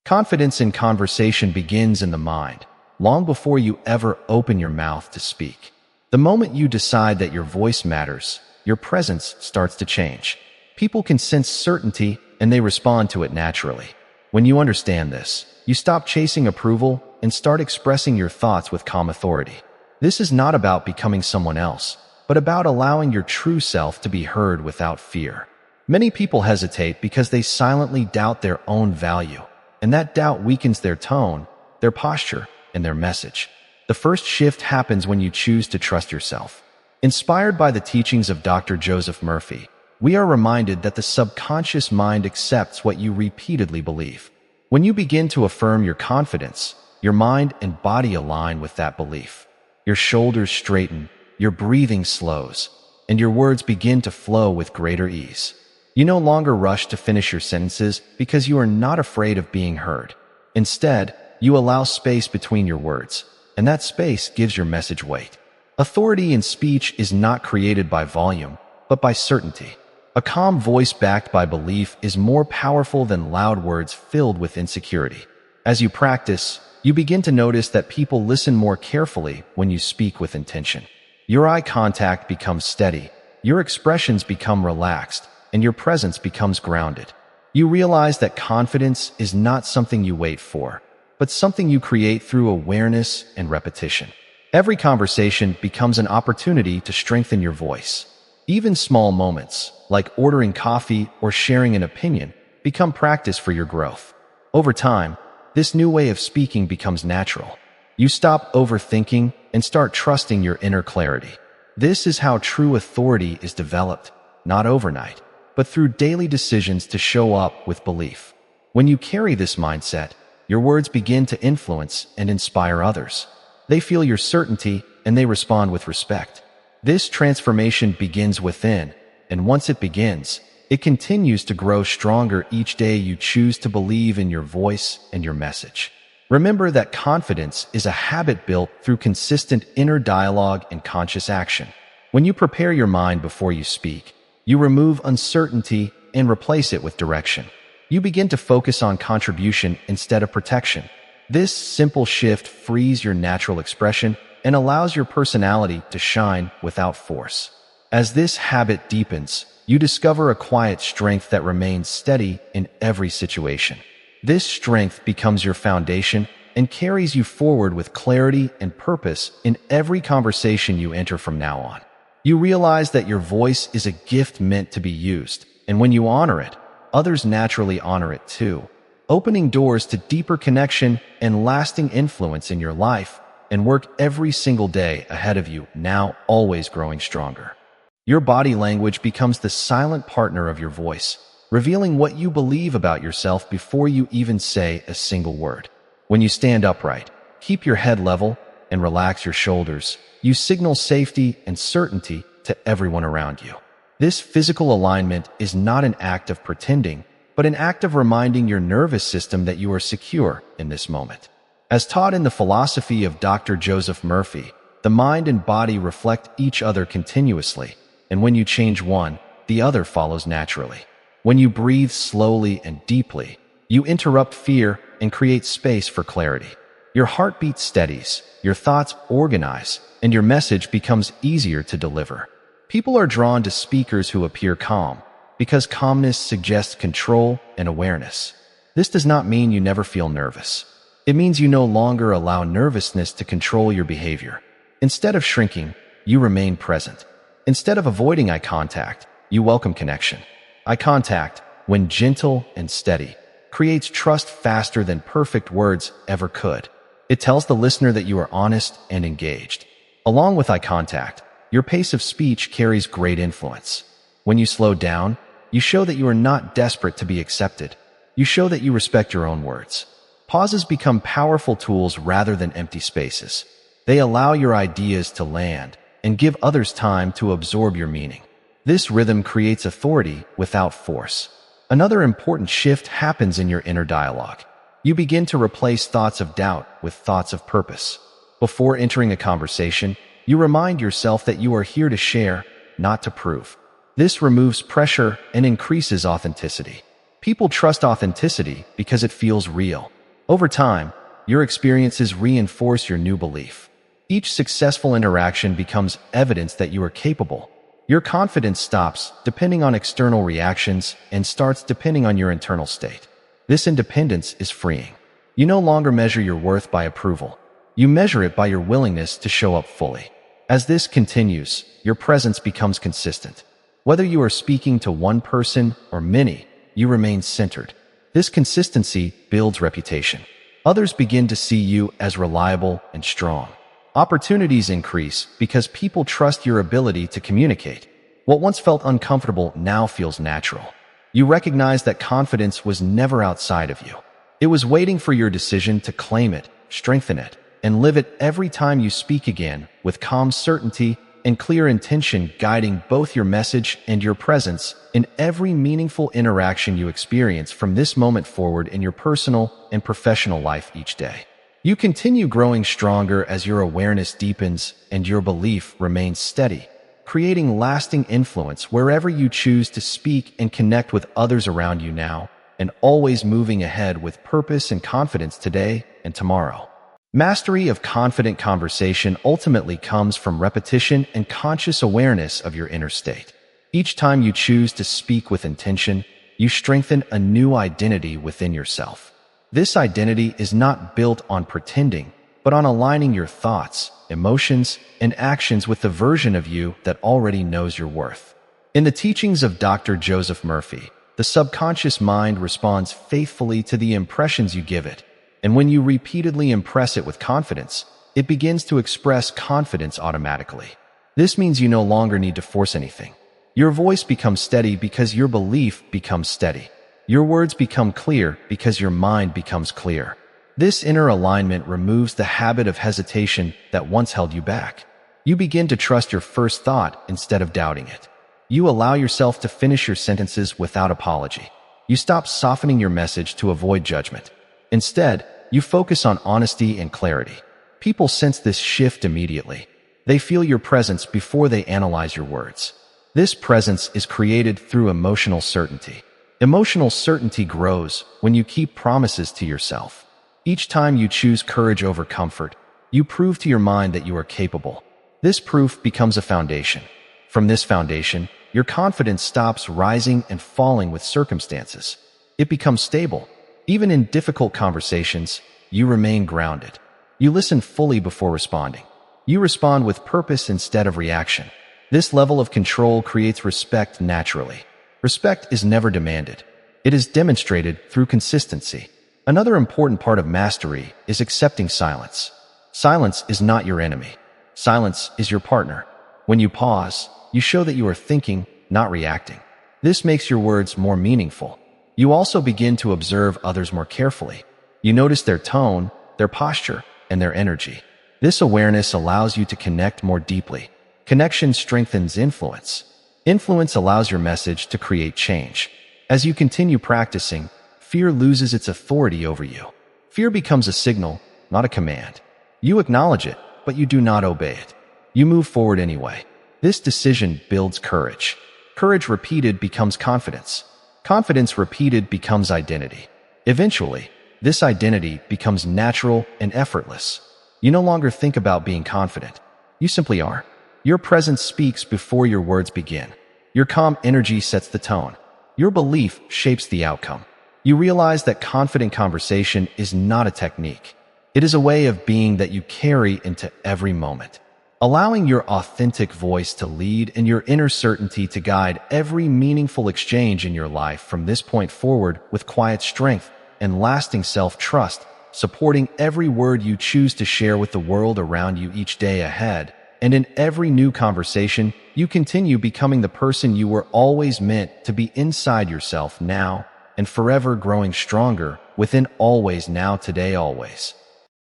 Confidence in conversation begins in the mind, long before you ever open your mouth to speak. The moment you decide that your voice matters, your presence starts to change. People can sense certainty and they respond to it naturally. When you understand this, you stop chasing approval and start expressing your thoughts with calm authority. This is not about becoming someone else, but about allowing your true self to be heard without fear. Many people hesitate because they silently doubt their own value, and that doubt weakens their tone, their posture, and their message. The first shift happens when you choose to trust yourself. Inspired by the teachings of Dr. Joseph Murphy, we are reminded that the subconscious mind accepts what you repeatedly believe. When you begin to affirm your confidence, your mind and body align with that belief. Your shoulders straighten, your breathing slows, and your words begin to flow with greater ease. You no longer rush to finish your sentences because you are not afraid of being heard. Instead, you allow space between your words, and that space gives your message weight. Authority in speech is not created by volume, but by certainty. A calm voice backed by belief is more powerful than loud words filled with insecurity. As you practice, you begin to notice that people listen more carefully when you speak with intention. Your eye contact becomes steady, your expressions become relaxed, and your presence becomes grounded. You realize that confidence is not something you wait for, but something you create through awareness and repetition. Every conversation becomes an opportunity to strengthen your voice. Even small moments, like ordering coffee or sharing an opinion, become practice for your growth. Over time, this new way of speaking becomes natural. You stop overthinking and start trusting your inner clarity. This is how true authority is developed, not overnight, but through daily decisions to show up with belief. When you carry this mindset, your words begin to influence and inspire others. They feel your certainty and they respond with respect. This transformation begins within, and once it begins, it continues to grow stronger each day you choose to believe in your voice and your message. Remember that confidence is a habit built through consistent inner dialogue and conscious action. When you prepare your mind before you speak, you remove uncertainty and replace it with direction. You begin to focus on contribution instead of protection. This simple shift frees your natural expression and allows your personality to shine without force. As this habit deepens, you discover a quiet strength that remains steady in every situation. This strength becomes your foundation and carries you forward with clarity and purpose in every conversation you enter from now on. You realize that your voice is a gift meant to be used, and when you honor it, others naturally honor it too, opening doors to deeper connection and lasting influence in your life and work every single day ahead of you, now always growing stronger. Your body language becomes the silent partner of your voice, revealing what you believe about yourself before you even say a single word. When you stand upright, keep your head level, and relax your shoulders, you signal safety and certainty to everyone around you. This physical alignment is not an act of pretending, but an act of reminding your nervous system that you are secure in this moment. As taught in the philosophy of Dr. Joseph Murphy, the mind and body reflect each other continuously, and when you change one, the other follows naturally. When you breathe slowly and deeply, you interrupt fear and create space for clarity. Your heartbeat steadies, your thoughts organize, and your message becomes easier to deliver. People are drawn to speakers who appear calm, because calmness suggests control and awareness. This does not mean you never feel nervous. It means you no longer allow nervousness to control your behavior. Instead of shrinking, you remain present. Instead of avoiding eye contact, you welcome connection. Eye contact, when gentle and steady, creates trust faster than perfect words ever could. It tells the listener that you are honest and engaged. Along with eye contact, your pace of speech carries great influence. When you slow down, you show that you are not desperate to be accepted. You show that you respect your own words. Pauses become powerful tools rather than empty spaces. They allow your ideas to land and give others time to absorb your meaning. This rhythm creates authority without force. Another important shift happens in your inner dialogue. You begin to replace thoughts of doubt with thoughts of purpose. Before entering a conversation, you remind yourself that you are here to share, not to prove. This removes pressure and increases authenticity. People trust authenticity because it feels real. Over time, your experiences reinforce your new belief. Each successful interaction becomes evidence that you are capable. Your confidence stops depending on external reactions and starts depending on your internal state. This independence is freeing. You no longer measure your worth by approval. You measure it by your willingness to show up fully. As this continues, your presence becomes consistent. Whether you are speaking to one person or many, you remain centered. This consistency builds reputation. Others begin to see you as reliable and strong. Opportunities increase because people trust your ability to communicate. What once felt uncomfortable now feels natural. You recognize that confidence was never outside of you. It was waiting for your decision to claim it, strengthen it, and live it every time you speak again, with calm certainty and clear intention guiding both your message and your presence in every meaningful interaction you experience from this moment forward in your personal and professional life each day. You continue growing stronger as your awareness deepens and your belief remains steady, creating lasting influence wherever you choose to speak and connect with others around you now, and always moving ahead with purpose and confidence today and tomorrow. Mastery of confident conversation ultimately comes from repetition and conscious awareness of your inner state. Each time you choose to speak with intention, you strengthen a new identity within yourself. This identity is not built on pretending, but on aligning your thoughts, emotions, and actions with the version of you that already knows your worth. In the teachings of Dr. Joseph Murphy, the subconscious mind responds faithfully to the impressions you give it. And when you repeatedly impress it with confidence, it begins to express confidence automatically. This means you no longer need to force anything. Your voice becomes steady because your belief becomes steady. Your words become clear because your mind becomes clear. This inner alignment removes the habit of hesitation that once held you back. You begin to trust your first thought instead of doubting it. You allow yourself to finish your sentences without apology. You stop softening your message to avoid judgment. Instead, you focus on honesty and clarity. People sense this shift immediately. They feel your presence before they analyze your words. This presence is created through emotional certainty. Emotional certainty grows when you keep promises to yourself. Each time you choose courage over comfort, you prove to your mind that you are capable. This proof becomes a foundation. From this foundation, your confidence stops rising and falling with circumstances. It becomes stable. Even in difficult conversations, you remain grounded. You listen fully before responding. You respond with purpose instead of reaction. This level of control creates respect naturally. Respect is never demanded. It is demonstrated through consistency. Another important part of mastery is accepting silence. Silence is not your enemy. Silence is your partner. When you pause, you show that you are thinking, not reacting. This makes your words more meaningful. You also begin to observe others more carefully. You notice their tone, their posture, and their energy. This awareness allows you to connect more deeply. Connection strengthens influence. Influence allows your message to create change. As you continue practicing, fear loses its authority over you. Fear becomes a signal, not a command. You acknowledge it, but you do not obey it. You move forward anyway. This decision builds courage. Courage repeated becomes confidence. Confidence repeated becomes identity. Eventually, this identity becomes natural and effortless. You no longer think about being confident. You simply are. Your presence speaks before your words begin. Your calm energy sets the tone. Your belief shapes the outcome. You realize that confident conversation is not a technique. It is a way of being that you carry into every moment. Allowing your authentic voice to lead and your inner certainty to guide every meaningful exchange in your life from this point forward with quiet strength and lasting self-trust, supporting every word you choose to share with the world around you each day ahead. And in every new conversation, you continue becoming the person you were always meant to be inside yourself now and forever growing stronger within always now today always.